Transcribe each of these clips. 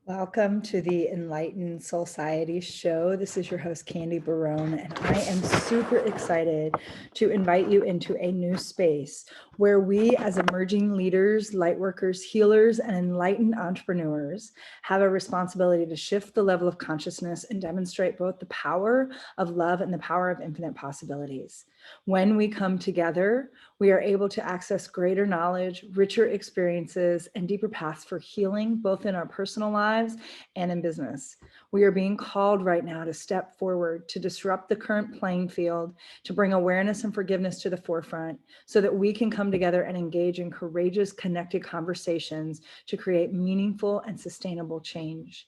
Welcome to the Enlightened SOULciety show. This is your host, Candy Barone, and I am super excited to invite you into a new space where we, as emerging leaders, lightworkers, healers, and enlightened entrepreneurs, have a responsibility to shift the level of consciousness and demonstrate both the power of love and the power of infinite possibilities. When we come together, we are able to access greater knowledge, richer experiences, and deeper paths for healing, both in our personal lives and in business. We are being called right now to step forward, to disrupt the current playing field, to bring awareness and forgiveness to the forefront so that we can come together and engage in courageous, connected conversations to create meaningful and sustainable change.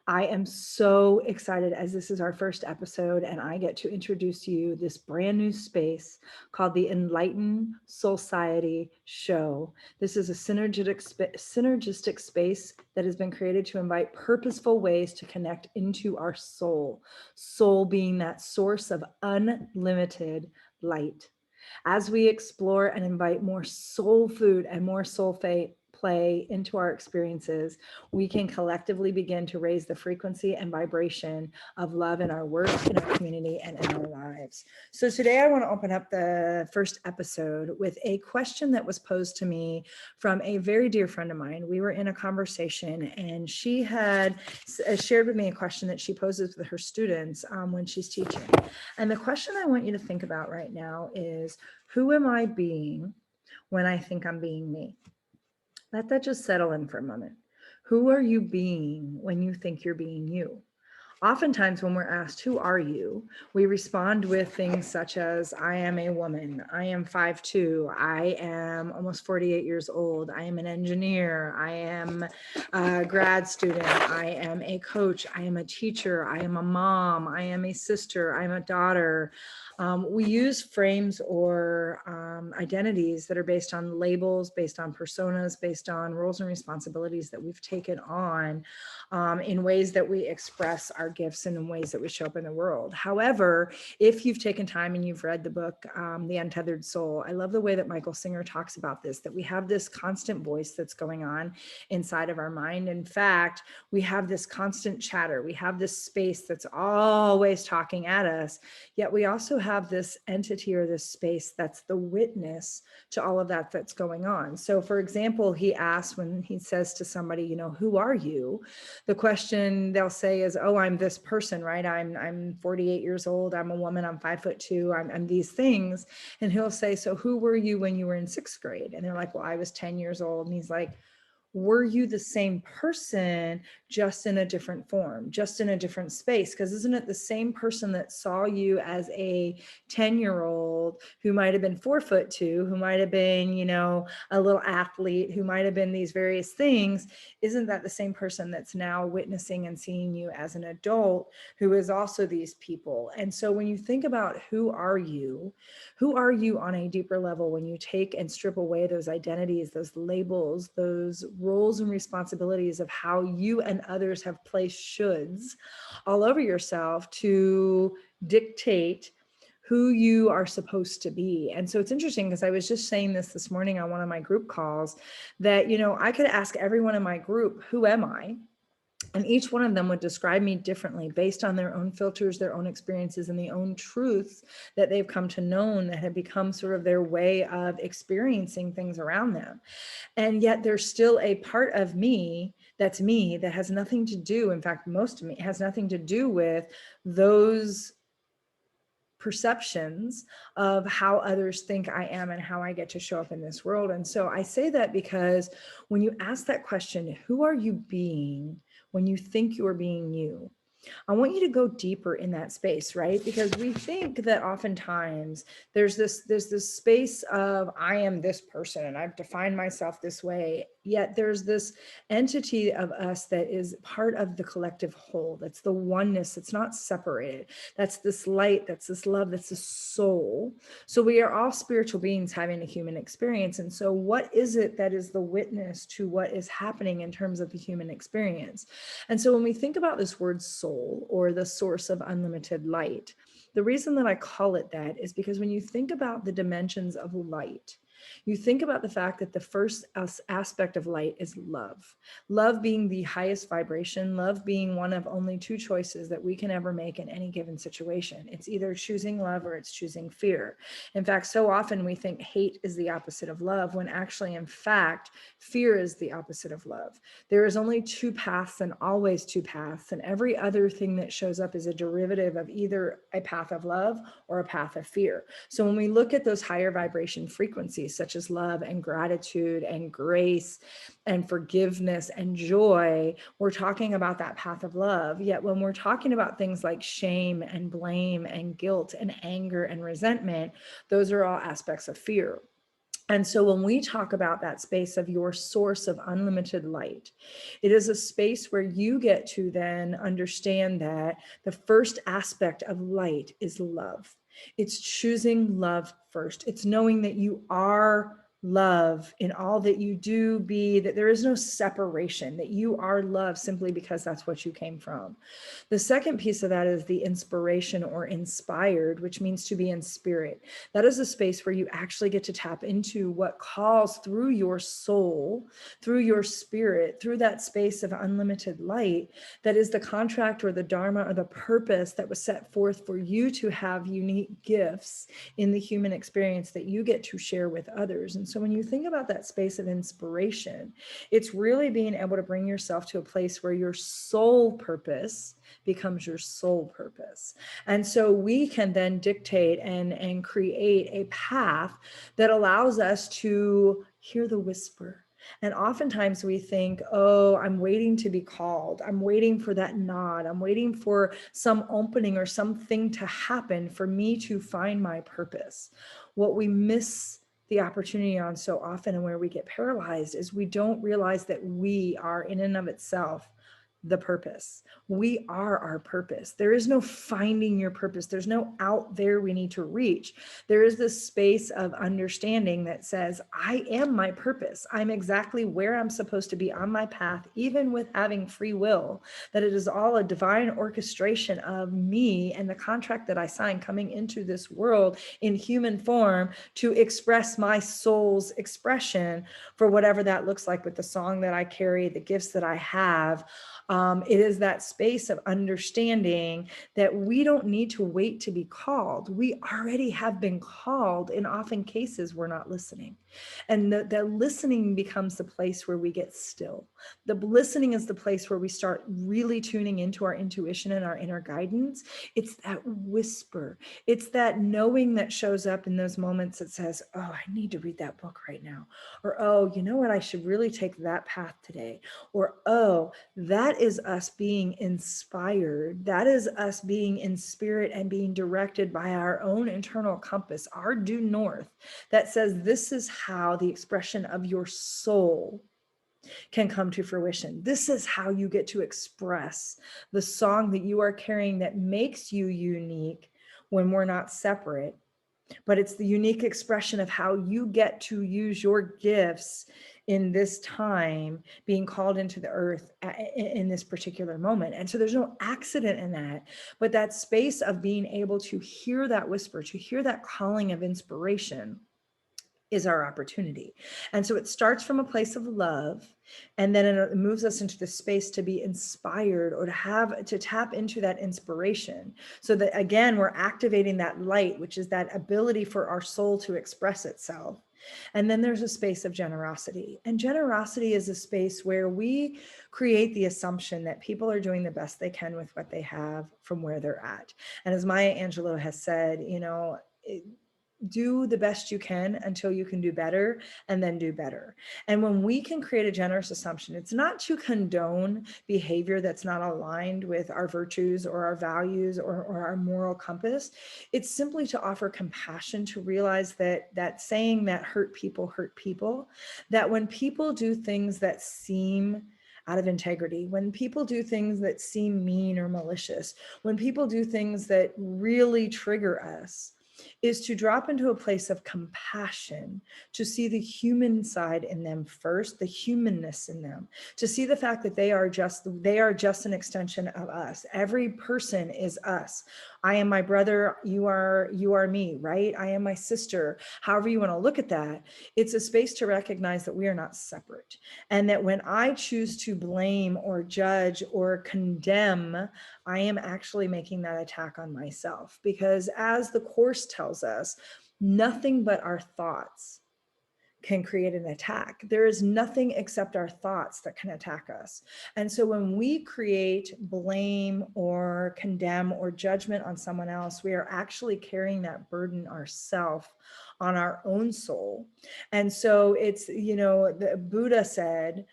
I am so excited as this is our first episode and I get to introduce to you this brand new space called the Enlightened SOULciety show. This is a synergistic space that has been created to invite purposeful ways to connect into our soul being that source of unlimited light. As we explore and invite more soul food and more soul play into our experiences, we can collectively begin to raise the frequency and vibration of love in our work, in our community, and in our lives. So today I want to open up the first episode with a question that was posed to me from a very dear friend of mine. We were in a conversation and she had shared with me a question that she poses with her students when she's teaching. And the question I want you to think about right now is, who am I being when I think I'm being me? Let that just settle in for a moment. Who are you being when you think you're being you? Oftentimes when we're asked, who are you? We respond with things such as, I am a woman, I am 5'2", I am almost 48 years old, I am an engineer, I am a grad student, I am a coach, I am a teacher, I am a mom, I am a sister, I am a daughter. We use frames or identities that are based on labels, based on personas, based on roles and responsibilities that we've taken on in ways that we express our gifts and in ways that we show up in the world. However, if you've taken time and you've read the book, The Untethered Soul, I love the way that Michael Singer talks about this, that we have this constant voice that's going on inside of our mind. In fact, we have this constant chatter. We have this space that's always talking at us, yet we also have this entity or this space that's the witness to all of that that's going on. So for example, he asks, when he says to somebody, you know, who are you? The question they'll say is, oh, I'm this person, right? I'm 48 years old. I'm a woman. I'm 5'2". I'm these things. And he'll say, so who were you when you were in 6th grade? And they're like, well, I was 10 years old. And he's like, were you the same person, just in a different form, just in a different space? Because isn't it the same person that saw you as a 10-year-old who might have been 4'2", who might have been, you know, a little athlete, who might have been these various things? Isn't that the same person that's now witnessing and seeing you as an adult who is also these people? And so when you think about who are you on a deeper level, when you take and strip away those identities, those labels, those roles and responsibilities of how you and others have placed shoulds all over yourself to dictate who you are supposed to be. And so it's interesting because I was just saying this morning on one of my group calls that, you know, I could ask everyone in my group, who am I? And each one of them would describe me differently based on their own filters, their own experiences, and the own truths that they've come to know that have become sort of their way of experiencing things around them. And yet there's still a part of me that has nothing to do, in fact, most of me has nothing to do with those perceptions of how others think I am and how I get to show up in this world. And so I say that because when you ask that question, who are you being when you think you're being you? I want you to go deeper in that space, right? Because we think that oftentimes there's this space of, I am this person and I've defined myself this way. Yet there's this entity of us that is part of the collective whole. That's the oneness. It's not separated. That's this light. That's this love. That's this soul. So we are all spiritual beings having a human experience. And so what is it that is the witness to what is happening in terms of the human experience? And so when we think about this word soul, or the source of unlimited light, the reason that I call it that is because when you think about the dimensions of light, You think about the fact that the first aspect of light is love. Love being the highest vibration, love being one of only two choices that we can ever make in any given situation. It's either choosing love or it's choosing fear. In fact, so often we think hate is the opposite of love, when actually, in fact, fear is the opposite of love. There is only two paths and always two paths, and every other thing that shows up is a derivative of either a path of love or a path of fear. So when we look at those higher vibration frequencies, such as love and gratitude and grace and forgiveness and joy, we're talking about that path of love. Yet when we're talking about things like shame and blame and guilt and anger and resentment, those are all aspects of fear. And so when we talk about that space of your source of unlimited light, it is a space where you get to then understand that the first aspect of light is love. It's choosing love first. It's knowing that you are love in all that you do, be, that there is no separation, that you are love simply because that's what you came from. The second piece of that is the inspiration or inspired, which means to be in spirit. That is a space where you actually get to tap into what calls through your soul, through your spirit, through that space of unlimited light, that is the contract or the dharma or the purpose that was set forth for you to have unique gifts in the human experience that you get to share with others. And so when you think about that space of inspiration, it's really being able to bring yourself to a place where your soul purpose becomes your soul purpose. And so we can then dictate and create a path that allows us to hear the whisper. And oftentimes we think, oh, I'm waiting to be called. I'm waiting for that nod. I'm waiting for some opening or something to happen for me to find my purpose. What we miss the opportunity on so often, and where we get paralyzed, is we don't realize that we are in and of itself the purpose. We are our purpose. There is no finding your purpose. There's no out there we need to reach. There is this space of understanding that says, I am my purpose. I'm exactly where I'm supposed to be on my path, even with having free will, that it is all a divine orchestration of me and the contract that I signed coming into this world in human form to express my soul's expression for whatever that looks like, with the song that I carry, the gifts that I have. It is that space of understanding that we don't need to wait to be called. We already have been called, and often cases we're not listening. And the listening becomes the place where we get still. The listening is the place where we start really tuning into our intuition and our inner guidance. It's that whisper. It's that knowing that shows up in those moments that says, oh, I need to read that book right now. Or, oh, you know what? I should really take that path today. Or, oh, that is us being inspired. That is us being in spirit and being directed by our own internal compass, our due north, that says this is how the expression of your soul can come to fruition. This is how you get to express the song that you are carrying that makes you unique when we're not separate. But it's the unique expression of how you get to use your gifts in this time, being called into the earth in this particular moment. And so there's no accident in that, but that space of being able to hear that whisper, to hear that calling of inspiration, is our opportunity. And so it starts from a place of love, and then it moves us into the space to be inspired, or to tap into that inspiration, so that again, we're activating that light, which is that ability for our soul to express itself. And then there's a space of generosity. And generosity is a space where we create the assumption that people are doing the best they can with what they have from where they're at. And as Maya Angelou has said, do the best you can until you can do better, and then do better. And when we can create a generous assumption, it's not to condone behavior that's not aligned with our virtues or our values or our moral compass. It's simply to offer compassion, to realize that saying that hurt people, that when people do things that seem out of integrity, when people do things that seem mean or malicious, when people do things that really trigger us, is to drop into a place of compassion, to see the human side in them first, the humanness in them, to see the fact that they are just an extension of us. Every person is us. I am my brother, you are me, right? I am my sister. However you want to look at that, it's a space to recognize that we are not separate. And that when I choose to blame or judge or condemn, I am actually making that attack on myself. Because as the Course tells us, nothing but our thoughts can create an attack. There is nothing except our thoughts that can attack us. And so when we create blame or condemn or judgment on someone else, we are actually carrying that burden ourselves on our own soul. And so it's, the Buddha said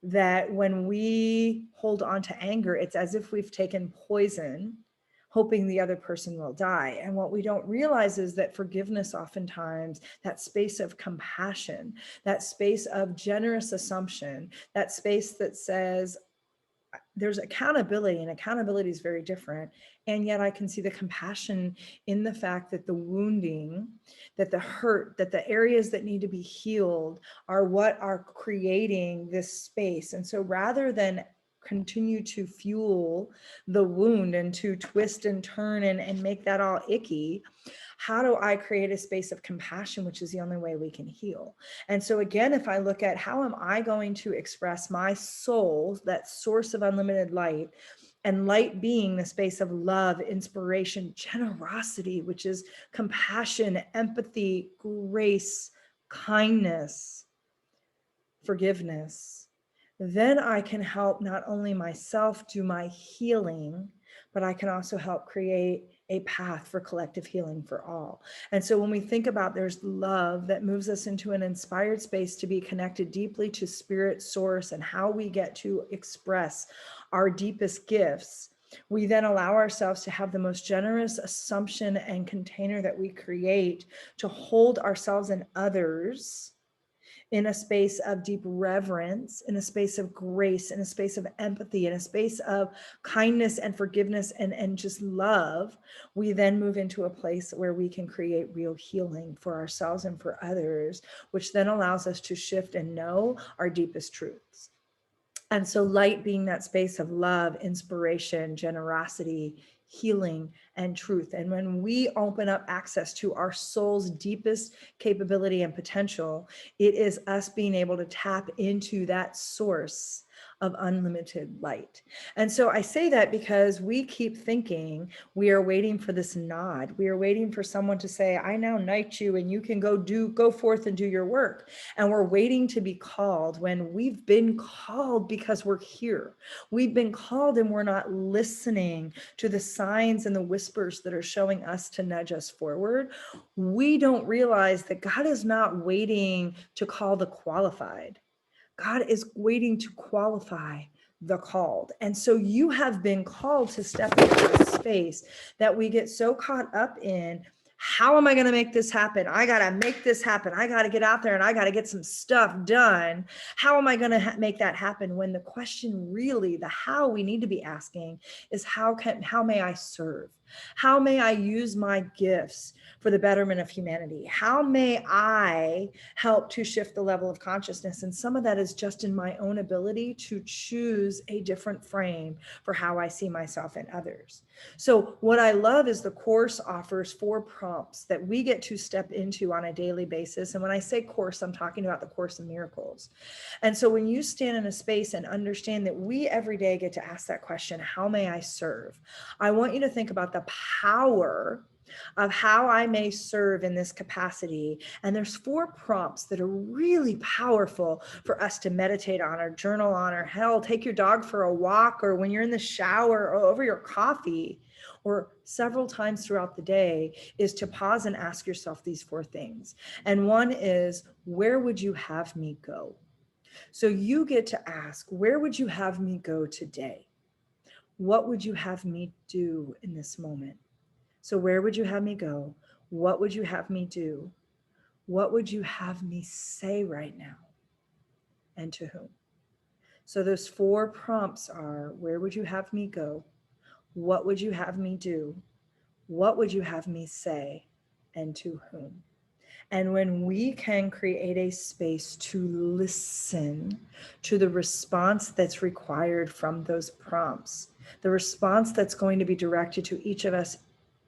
that when we hold on to anger, it's as if we've taken poison, hoping the other person will die. And what we don't realize is that forgiveness, oftentimes, that space of compassion, that space of generous assumption, that space that says, there's accountability, and accountability is very different. And yet I can see the compassion in the fact that the wounding, that the hurt, that the areas that need to be healed are what are creating this space. And so rather than continue to fuel the wound and to twist and turn and make that all icky, how do I create a space of compassion, which is the only way we can heal? And so again, if I look at how am I going to express my soul, that source of unlimited light, and light being the space of love, inspiration, generosity, which is compassion, empathy, grace, kindness, forgiveness, then I can help not only myself do my healing, but I can also help create a path for collective healing for all. And so when we think about there's love that moves us into an inspired space to be connected deeply to spirit source and how we get to express our deepest gifts, we then allow ourselves to have the most generous assumption and container that we create to hold ourselves and others in a space of deep reverence, in a space of grace, in a space of empathy, in a space of kindness and forgiveness and just love. We then move into a place where we can create real healing for ourselves and for others, which then allows us to shift and know our deepest truths. And so light being that space of love, inspiration, generosity, healing, and truth. And when we open up access to our soul's deepest capability and potential, it is us being able to tap into that source of unlimited light. And so I say that because we keep thinking we are waiting for this nod. We are waiting for someone to say, I now knight you and you can go forth and do your work. And we're waiting to be called when we've been called because we're here. We've been called and we're not listening to the signs and the whispers that are showing us to nudge us forward. We don't realize that God is not waiting to call the qualified. God is waiting to qualify the called. And so you have been called to step into this space that we get so caught up in. How am I going to make this happen? I got to make this happen. I got to get out there and I got to get some stuff done. How am I going to make that happen? When the question really, the how we need to be asking is how may I serve? How may I use my gifts for the betterment of humanity? How may I help to shift the level of consciousness? And some of that is just in my own ability to choose a different frame for how I see myself and others. So what I love is the Course offers 4 prompts that we get to step into on a daily basis. And when I say Course, I'm talking about the Course in Miracles. And so when you stand in a space and understand that we every day get to ask that question, how may I serve? I want you to think about the power of how I may serve in this capacity. And there's 4 prompts that are really powerful for us to meditate on or journal on, or hell, take your dog for a walk, or when you're in the shower or over your coffee, or several times throughout the day, is to pause and ask yourself these 4 things. And one is, where would you have me go? So you get to ask, where would you have me go today? What would you have me do in this moment? So where would you have me go? What would you have me do? What would you have me say right now? And to whom? So those 4 prompts are, where would you have me go? What would you have me do? What would you have me say? and to whom. And when we can create a space to listen to the response that's required from those prompts, the response that's going to be directed to each of us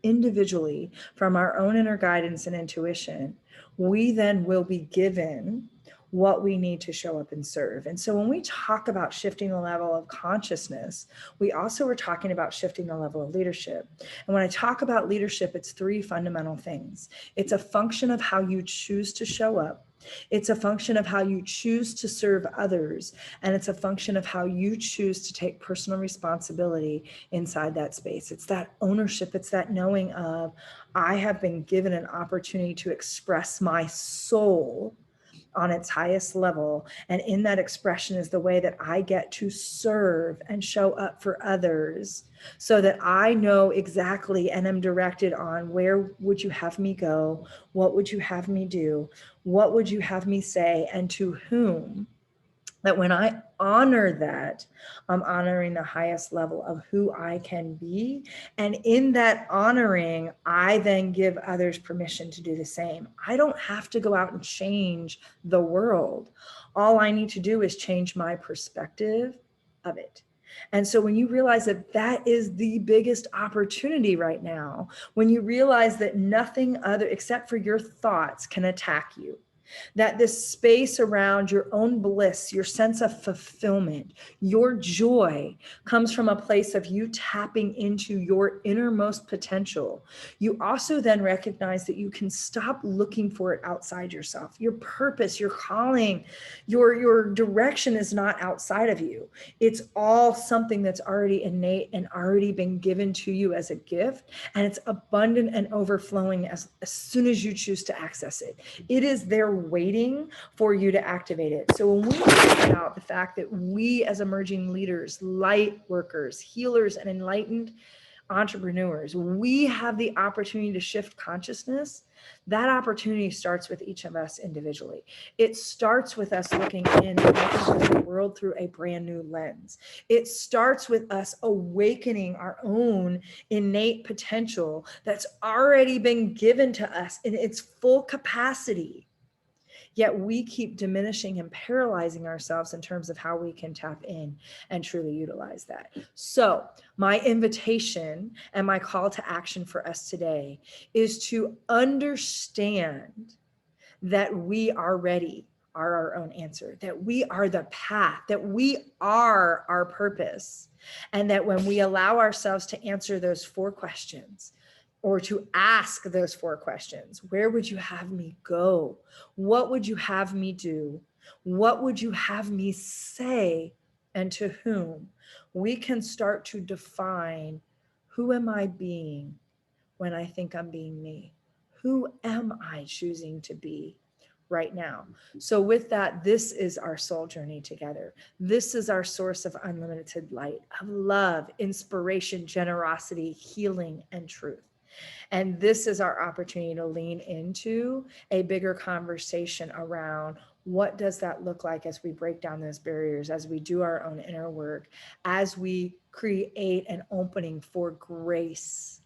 individually from our own inner guidance and intuition, we then will be given what we need to show up and serve. And so when we talk about shifting the level of consciousness, we also are talking about shifting the level of leadership. And when I talk about leadership, it's three fundamental things. It's a function of how you choose to show up. It's a function of how you choose to serve others. And it's a function of how you choose to take personal responsibility inside that space. It's that ownership. It's that knowing of, I have been given an opportunity to express my soul on its highest level. And in that expression is the way that I get to serve and show up for others, so that I know exactly and am directed on, where would you have me go? What would you have me do? What would you have me say? And to whom? That when I honor that, I'm honoring the highest level of who I can be. And in that honoring, I then give others permission to do the same. I don't have to go out and change the world. All I need to do is change my perspective of it. And so when you realize that that is the biggest opportunity right now, when you realize that nothing other except for your thoughts can attack you, that this space around your own bliss, your sense of fulfillment, your joy comes from a place of you tapping into your innermost potential. You also then recognize that you can stop looking for it outside yourself. Your purpose, your calling, your direction is not outside of you. It's all something that's already innate and already been given to you as a gift. And it's abundant and overflowing as soon as you choose to access it. It is there waiting for you to activate it. So when we talk about the fact that we as emerging leaders, light workers, healers, and enlightened entrepreneurs, we have the opportunity to shift consciousness. That opportunity starts with each of us individually. It starts with us looking in at the world through a brand new lens. It starts with us awakening our own innate potential that's already been given to us in its full capacity. Yet we keep diminishing and paralyzing ourselves in terms of how we can tap in and truly utilize that. So my invitation and my call to action for us today is to understand that we are ready, are our own answer, that we are the path, that we are our purpose. And that when we allow ourselves to answer those 4 questions, or to ask those 4 questions, where would you have me go? What would you have me do? What would you have me say? And to whom? We can start to define, who am I being when I think I'm being me? Who am I choosing to be right now? So with that, this is our soul journey together. This is our source of unlimited light, of love, inspiration, generosity, healing, and truth. And this is our opportunity to lean into a bigger conversation around, what does that look like as we break down those barriers, as we do our own inner work, as we create an opening for grace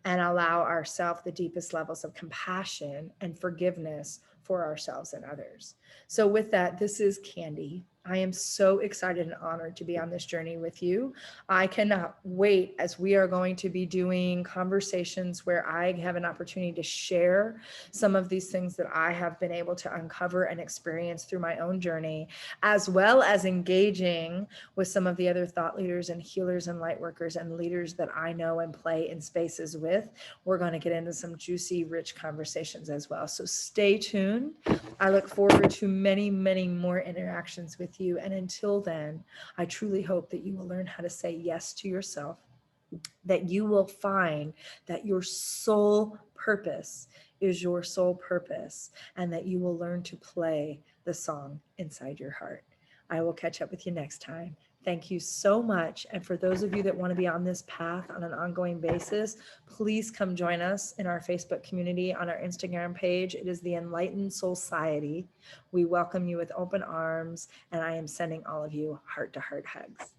and allow ourselves the deepest levels of compassion and forgiveness for ourselves and others. So with that, this is Candy. I am so excited and honored to be on this journey with you. I cannot wait, as we are going to be doing conversations where I have an opportunity to share some of these things that I have been able to uncover and experience through my own journey, as well as engaging with some of the other thought leaders and healers and light workers and leaders that I know and play in spaces with. We're going to get into some juicy, rich conversations as well. So stay tuned. I look forward to many, many more interactions with you. And until then, I truly hope that you will learn how to say yes to yourself, that you will find that your soul purpose is your soul purpose, and that you will learn to play the song inside your heart. I will catch up with you next time. Thank you so much. And for those of you that want to be on this path on an ongoing basis, please come join us in our Facebook community, on our Instagram page. It is the Enlightened SOULciety. We welcome you with open arms, and I am sending all of you heart-to-heart hugs.